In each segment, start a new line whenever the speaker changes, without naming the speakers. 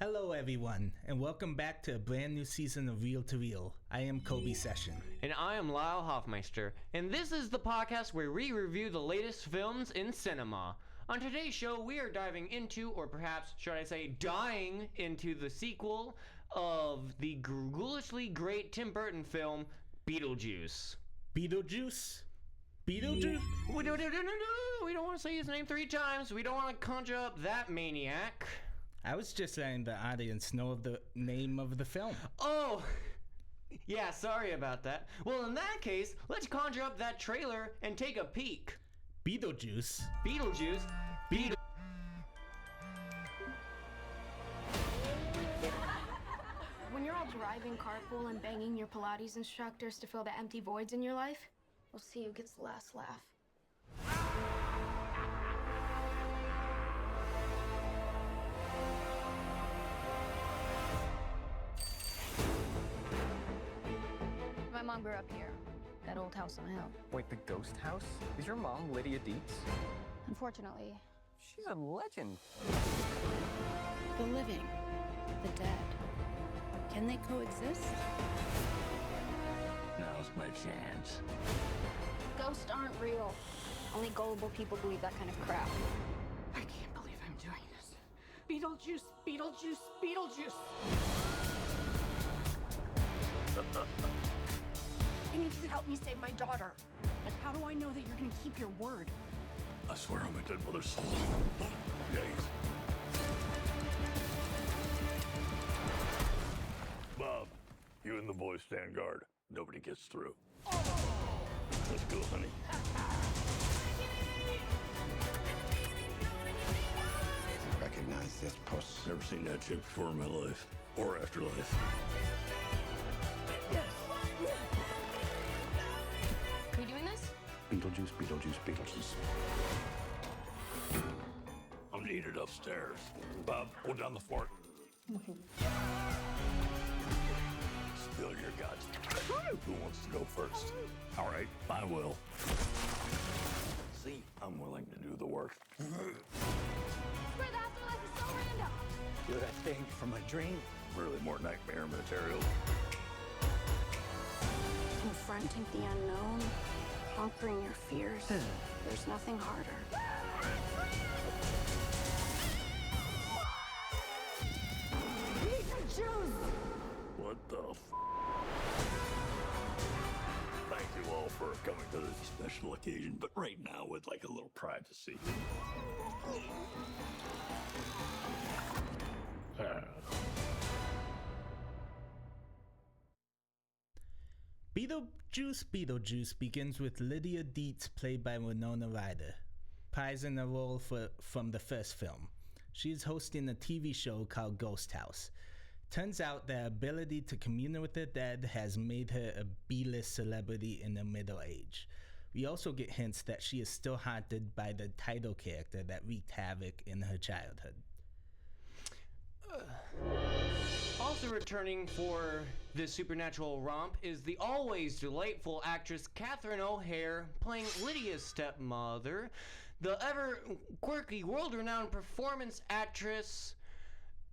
Hello everyone, and welcome back to a brand new season of Reel to Reel. I am Kobe Session.
And I am Lyle Hoffmeister, and this is the podcast where we review the latest films in cinema. On today's show, we are diving into, or perhaps should I say dying into, the sequel of the ghoulishly great Tim Burton film, Beetlejuice.
Beetlejuice? Beetlejuice?
We don't want to say his name 3 times. We don't want to conjure up that maniac.
I was just letting the audience know of the name of the film.
Oh, yeah, sorry about that. Well, in that case, let's conjure up that trailer and take a peek.
Beetlejuice?
When you're all driving carpool and banging your Pilates instructors to fill the empty voids in your life, we'll see who gets the last laugh. My mom grew up here, that old house on the hill.
Wait, the ghost house? Is your mom Lydia Dietz?
Unfortunately,
She's a legend.
The living, the dead, can they coexist?
Now's my chance.
ghosts aren't real. Only gullible people believe that kind of crap.
I can't believe I'm doing this. Beetlejuice, Beetlejuice, Beetlejuice. I need you to help me save my daughter. Like, how do I know that you're gonna keep your word?
I swear on my dead mother's soul. Yikes. Bob, you and the boys stand guard. Nobody gets through. Let's go, honey.
Recognize this puss.
Never seen that chick before in my life. Or afterlife.
Are you doing this?
Beetlejuice, Beetlejuice, Beetlejuice.
I'm needed upstairs. Bob, hold down the fort. Spill your guts. Who wants to go first? All right, I will. See, I'm willing to do the work.
Where the afterlife is so random.
You're that thing from my dream.
Really more nightmare material.
Confronting the unknown, conquering your fears. There's nothing harder.
What the f? Thank you all for coming to this special occasion, but right now with like a little privacy.
Beetlejuice begins with Lydia Dietz, played by Winona Ryder, prizing a role from the first film. She is hosting a TV show called Ghost House. Turns out that ability to commune with the dead has made her a B-list celebrity in her middle age. We also get hints that she is still haunted by the title character that wreaked havoc in her childhood.
Also returning for this supernatural romp is the always delightful actress Catherine O'Hare, playing Lydia's stepmother, the ever quirky, world-renowned performance actress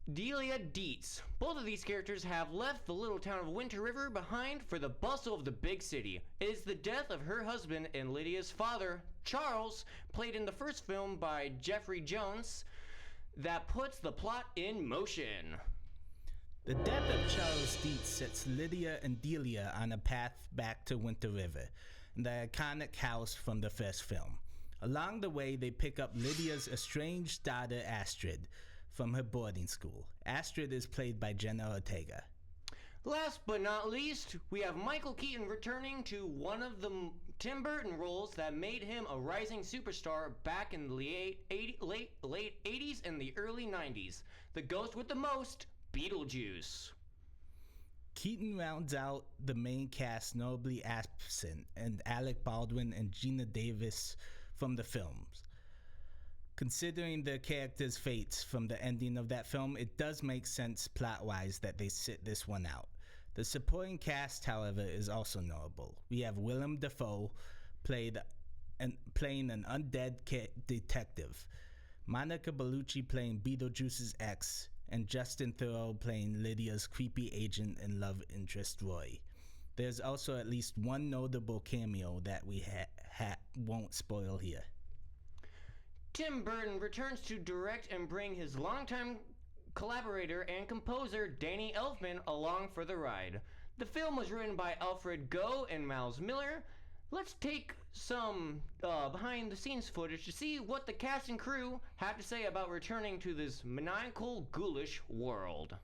Lydia Dietz. Both of these characters have left the little town of Winter River behind for the bustle of the big city. It is the death of her husband and Lydia's father, Charles, played in the first film by Jeffrey Jones, that puts the plot in motion.
The death of Charles Dietz sets Lydia and Delia on a path back to Winter River, the iconic house from the first film. Along the way, they pick up Lydia's estranged daughter, Astrid, from her boarding school. Astrid is played by Jenna Ortega.
Last but not least, we have Michael Keaton returning to one of the Tim Burton roles that made him a rising superstar back in the late 80s and the early 90s. The ghost with the most, Beetlejuice.
Keaton rounds out the main cast, notably absent, and Alec Baldwin and Geena Davis from the films. Considering the characters' fates from the ending of that film, it does make sense plot-wise that they sit this one out. The supporting cast, however, is also notable. We have Willem Dafoe playing an undead detective, Monica Bellucci playing Beetlejuice's ex, and Justin Theroux playing Lydia's creepy agent and love interest Roy. There's also at least one notable cameo that we won't spoil here.
Tim Burton returns to direct and bring his longtime collaborator and composer Danny Elfman along for the ride. The film was written by Alfred Goh and Miles Miller. Let's take some behind-the-scenes footage to see what the cast and crew have to say about returning to this maniacal, ghoulish world.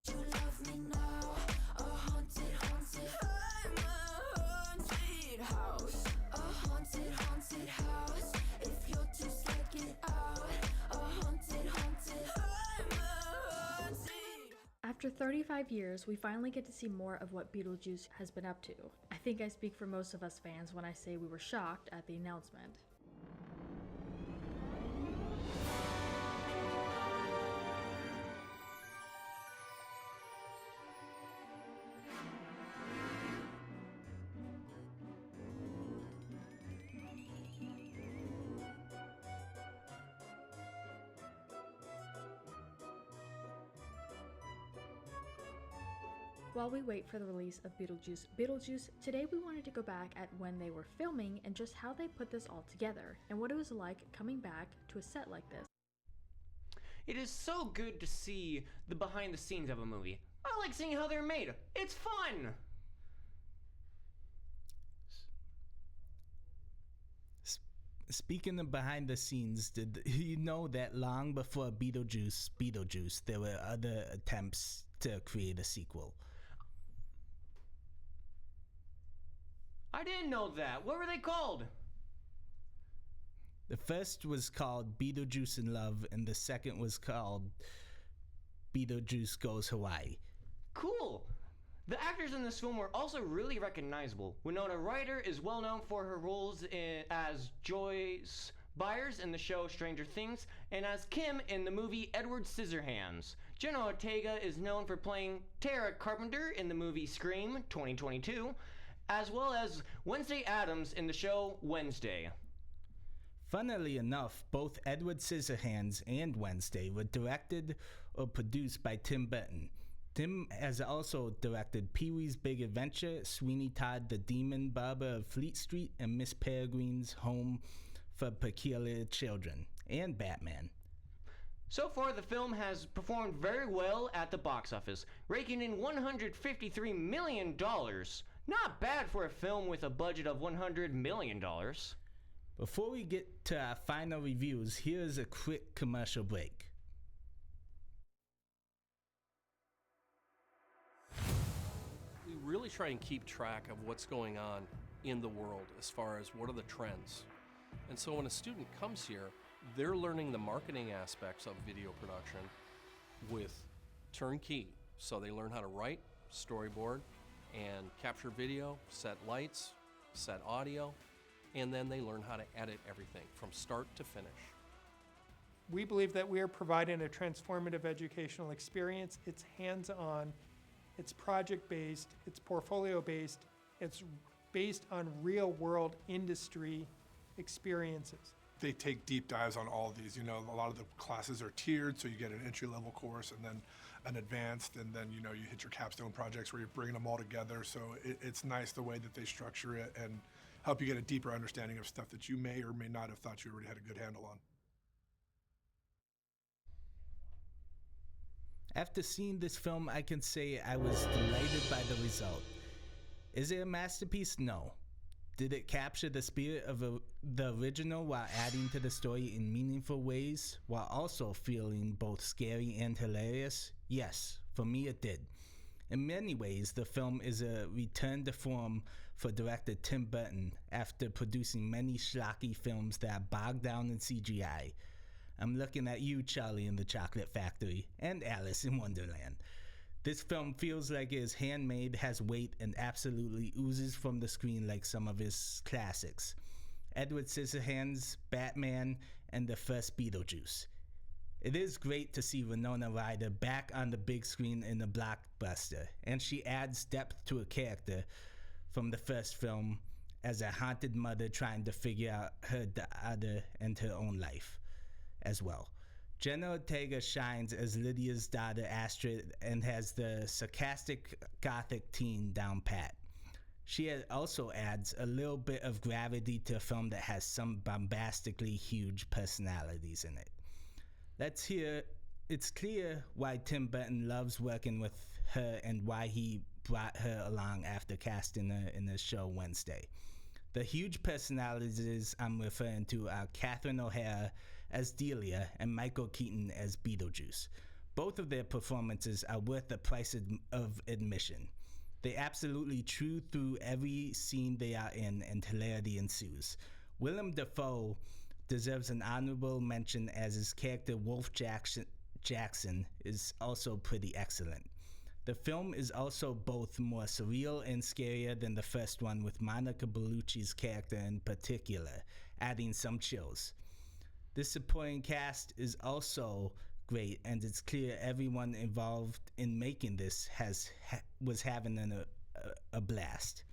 You love me now, a haunted, I'm a haunted house, a haunted house. If you're just like it out, a haunted, I'm a haunted.
After 35 years, we finally get to see more of what Beetlejuice has been up to. I think I speak for most of us fans when I say we were shocked at the announcement. While we wait for the release of Beetlejuice Beetlejuice, today we wanted to go back at when they were filming and just how they put this all together, and what it was like coming back to a set like this.
It is so good to see the behind the scenes of a movie. I like seeing how they're made. It's fun!
Speaking of behind the scenes, did you know that long before Beetlejuice, there were other attempts to create a sequel?
I didn't know that. What were they called?
The first was called Beetlejuice in Love, and the second was called Beetlejuice Goes Hawaii.
Cool! The actors in this film were also really recognizable. Winona Ryder is well known for her roles as Joyce Byers in the show Stranger Things, and as Kim in the movie Edward Scissorhands. Jenna Ortega is known for playing Tara Carpenter in the movie Scream 2022, as well as Wednesday Addams in the show Wednesday.
Funnily enough, both Edward Scissorhands and Wednesday were directed or produced by Tim Burton. Tim has also directed Pee-wee's Big Adventure, Sweeney Todd the Demon Barber of Fleet Street, and Miss Peregrine's Home for Peculiar Children, and Batman.
So far, the film has performed very well at the box office, raking in $153 million. Not bad for a film with a budget of $100 million.
Before we get to our final reviews, here's a quick commercial break.
We really try and keep track of what's going on in the world as far as what are the trends. And so when a student comes here, they're learning the marketing aspects of video production with turnkey. So they learn how to write, storyboard, and capture video, set lights, set audio, and then they learn how to edit everything from start to finish.
We believe that we are providing a transformative educational experience. It's hands-on, it's project-based, it's portfolio-based, it's based on real-world industry experiences.
They take deep dives on all of these. You know, a lot of the classes are tiered, so you get an entry-level course and then an advanced, and then, you know, you hit your capstone projects where you're bringing them all together. So it's nice the way that they structure it and help you get a deeper understanding of stuff that you may or may not have thought you already had a good handle on.
After seeing this film, I can say I was delighted by the result. Is it a masterpiece? No. Did it capture the spirit of the original while adding to the story in meaningful ways, while also feeling both scary and hilarious? Yes, for me it did. In many ways, the film is a return to form for director Tim Burton after producing many schlocky films that are bogged down in CGI. I'm looking at you, Charlie and the Chocolate Factory, and Alice in Wonderland. This film feels like it is handmade, has weight, and absolutely oozes from the screen like some of his classics. Edward Scissorhands, Batman, and the first Beetlejuice. It is great to see Winona Ryder back on the big screen in a blockbuster, and she adds depth to a character from the first film as a haunted mother trying to figure out her daughter and her own life as well. Jenna Ortega shines as Lydia's daughter Astrid and has the sarcastic gothic teen down pat. She also adds a little bit of gravity to a film that has some bombastically huge personalities in it. It's clear why Tim Burton loves working with her and why he brought her along after casting her in the show Wednesday. The huge personalities I'm referring to are Catherine O'Hara as Delia and Michael Keaton as Beetlejuice. Both of their performances are worth the price of admission. They absolutely chew through every scene they are in, and hilarity ensues. Willem Dafoe deserves an honorable mention as his character Wolf Jackson is also pretty excellent. The film is also both more surreal and scarier than the first one, with Monica Bellucci's character in particular adding some chills. This supporting cast is also great, and it's clear everyone involved in making this was having a blast.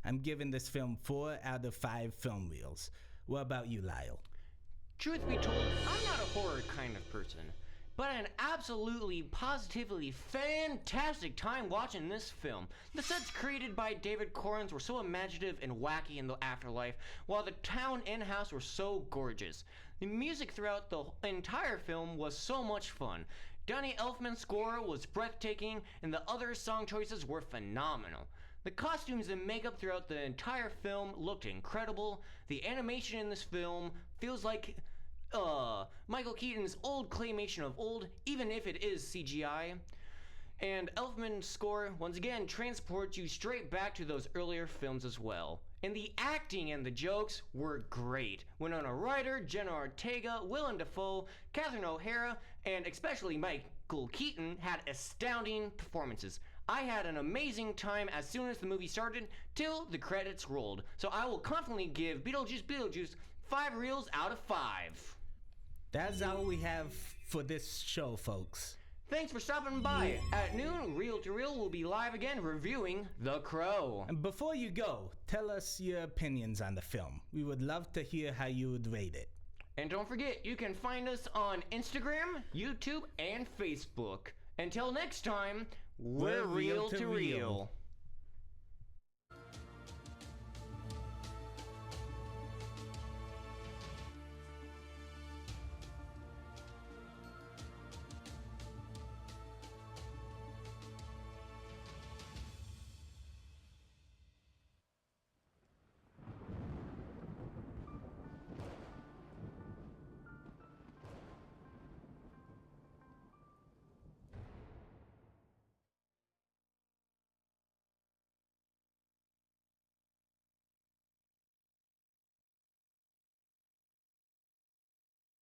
I'm giving this film 4 out of 5 film reels. What about you, Lyle?
Truth be told, I'm not a horror kind of person, but an absolutely, positively fantastic time watching this film. The sets created by David Corns were so imaginative and wacky in the afterlife, while the town and house were so gorgeous. The music throughout the entire film was so much fun. Danny Elfman's score was breathtaking, and the other song choices were phenomenal. The costumes and makeup throughout the entire film looked incredible. The animation in this film feels like Michael Keaton's old claymation of old, even if it is CGI. And Elfman's score, once again, transports you straight back to those earlier films as well. And the acting and the jokes were great. Winona Ryder, Jenna Ortega, Willem Dafoe, Catherine O'Hara, and especially Michael Keaton had astounding performances. I had an amazing time as soon as the movie started till the credits rolled. So I will confidently give Beetlejuice 5 reels out of 5.
That's all we have for this show, folks.
Thanks for stopping by. At noon, Reel to Reel will be live again reviewing The Crow.
And before you go, tell us your opinions on the film. We would love to hear how you would rate it.
And don't forget, you can find us on Instagram, YouTube, and Facebook. Until next time, we're Reel to Reel.